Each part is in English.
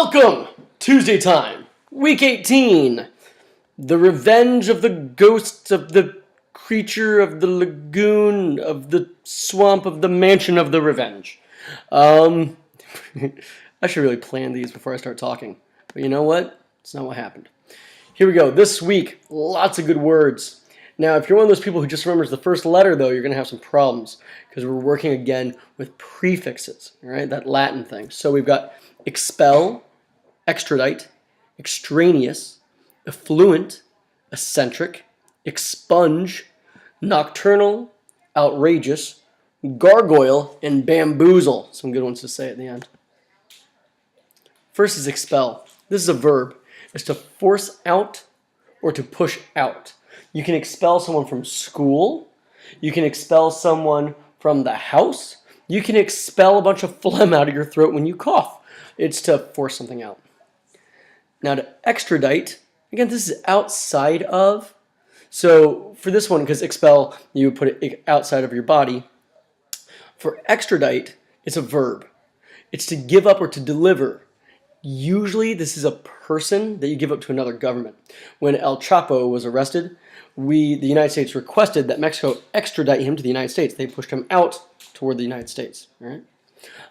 Welcome! Tuesday time, week 18. The revenge of the ghosts of the creature of the lagoon of the swamp of the mansion of the revenge. I should really plan these before I start talking. But you know what? It's not what happened. Here we go. This week, lots of good words. Now, if you're one of those people who just remembers the first letter, though, you're going to have some problems because we're working again with prefixes, all right? That Latin thing. So we've got expel, extradite, extraneous, effluent, eccentric, expunge, nocturnal, outrageous, gargoyle, and bamboozle. Some good ones to say at the end. First is expel. This is a verb. It's to force out or to push out. You can expel someone from school. You can expel someone from the house. You can expel a bunch of phlegm out of your throat when you cough. It's to force something out. Now to extradite, again, this is outside of. So for this one, because expel, you put it outside of your body. For extradite, it's a verb. It's to give up or to deliver. Usually this is a person that you give up to another government. When El Chapo was arrested, the United States requested that Mexico extradite him to the United States. They pushed him out toward the United States. All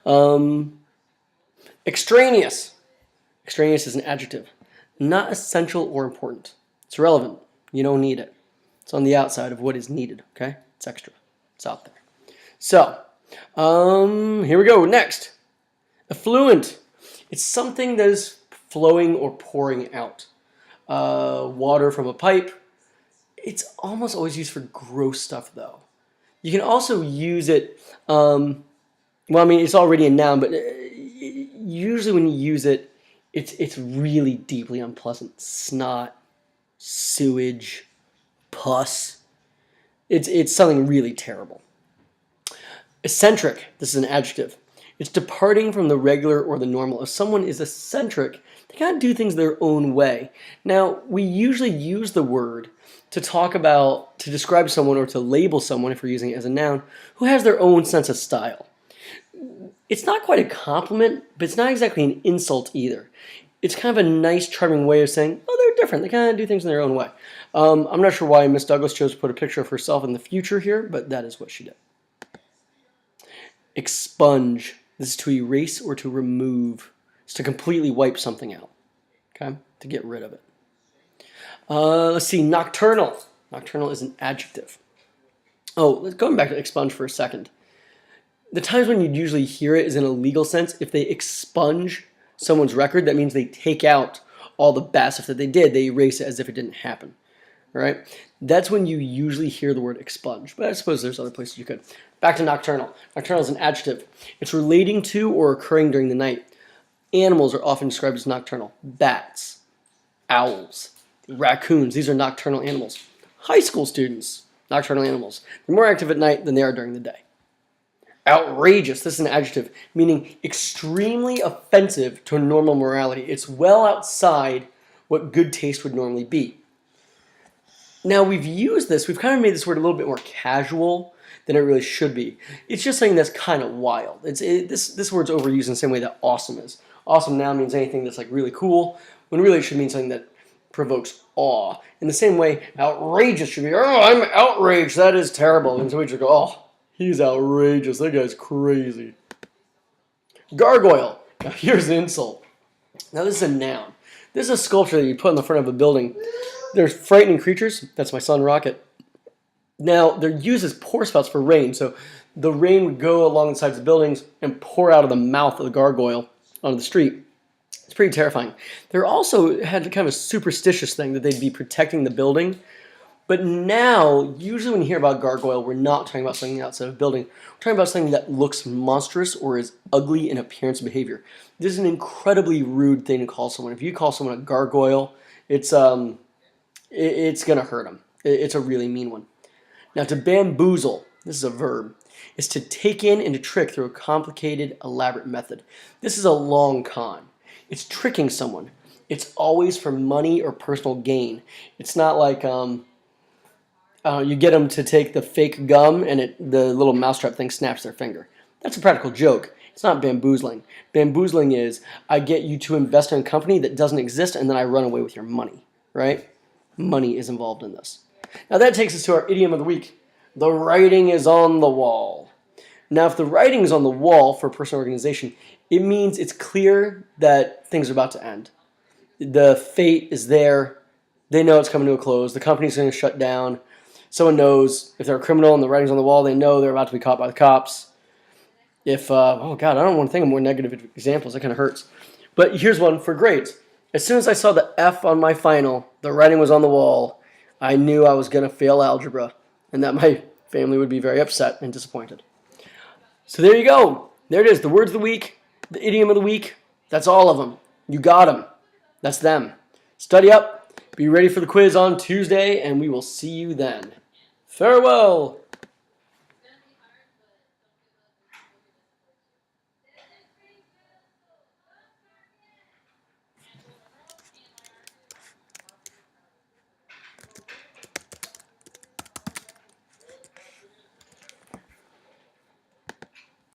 right? Extraneous. Extraneous is an adjective. Not essential or important. It's irrelevant. You don't need it. It's on the outside of what is needed. Okay? It's extra. It's out there. So, here we go. Next. Effluent. It's something that is flowing or pouring out. Water from a pipe. It's almost always used for gross stuff, though. You can also use it, it's already a noun, but usually when you use it, it's really deeply unpleasant. Snot, sewage, pus. It's something really terrible. Eccentric. This is an adjective. It's departing from the regular or the normal. If someone is eccentric, they gotta do things their own way. Now, we usually use the word to describe someone or to label someone, if we're using it as a noun, who has their own sense of style. It's not quite a compliment, but it's not exactly an insult either. It's kind of a nice, charming way of saying, oh, they're different. They kind of do things in their own way. I'm not sure why Miss Douglas chose to put a picture of herself in the future here, but that is what she did. Expunge. This is to erase or to remove. It's to completely wipe something out. Okay? To get rid of it. Let's see. Nocturnal. Nocturnal is an adjective. Oh, going back to expunge for a second. The times when you'd usually hear it is in a legal sense. If they expunge someone's record, that means they take out all the bad stuff that they did. They erase it as if it didn't happen. All right? That's when you usually hear the word expunge. But I suppose there's other places you could. Back to nocturnal. Nocturnal is an adjective. It's relating to or occurring during the night. Animals are often described as nocturnal. Bats, owls, raccoons. These are nocturnal animals. High school students, nocturnal animals. They're more active at night than they are during the day. Outrageous. This is an adjective, meaning extremely offensive to normal morality. It's well outside what good taste would normally be. Now, we've kind of made this word a little bit more casual than it really should be. It's just something that's kind of wild. This word's overused in the same way that awesome is. Awesome now means anything that's like really cool, when really it should mean something that provokes awe. In the same way, outrageous should be, oh, I'm outraged, that is terrible. And so we just go, oh, he's outrageous, that guy's crazy. Gargoyle. Now here's an insult. Now this is a noun. This is a sculpture that you put in the front of a building. There's frightening creatures. That's my son Rocket. Now, they're used as pour spouts for rain. So the rain would go along the sides of buildings and pour out of the mouth of the gargoyle onto the street. It's pretty terrifying. They also had kind of a superstitious thing that they'd be protecting the building. But now, usually when you hear about gargoyle, we're not talking about something outside of a building. We're talking about something that looks monstrous or is ugly in appearance and behavior. This is an incredibly rude thing to call someone. If you call someone a gargoyle, it's going to hurt them. It's a really mean one. Now, to bamboozle, this is a verb, is to take in and to trick through a complicated, elaborate method. This is a long con. It's tricking someone. It's always for money or personal gain. It's not like you get them to take the fake gum and the little mousetrap thing snaps their finger. That's a practical joke. It's not bamboozling. Bamboozling is I get you to invest in a company that doesn't exist and then I run away with your money, right? Money is involved in this. Now that takes us to our idiom of the week. The writing is on the wall. Now if the writing is on the wall for a person or organization, it means it's clear that things are about to end. The fate is there. They know it's coming to a close. The company's going to shut down. Someone knows if they're a criminal and the writing's on the wall, they know they're about to be caught by the cops. If, oh God, I don't want to think of more negative examples. That kind of hurts. But here's one for grades. As soon as I saw the F on my final, the writing was on the wall, I knew I was going to fail algebra and that my family would be very upset and disappointed. So there you go. There it is. The words of the week, the idiom of the week. That's all of them. You got them. That's them. Study up. Be ready for the quiz on Tuesday, and we will see you then. Farewell.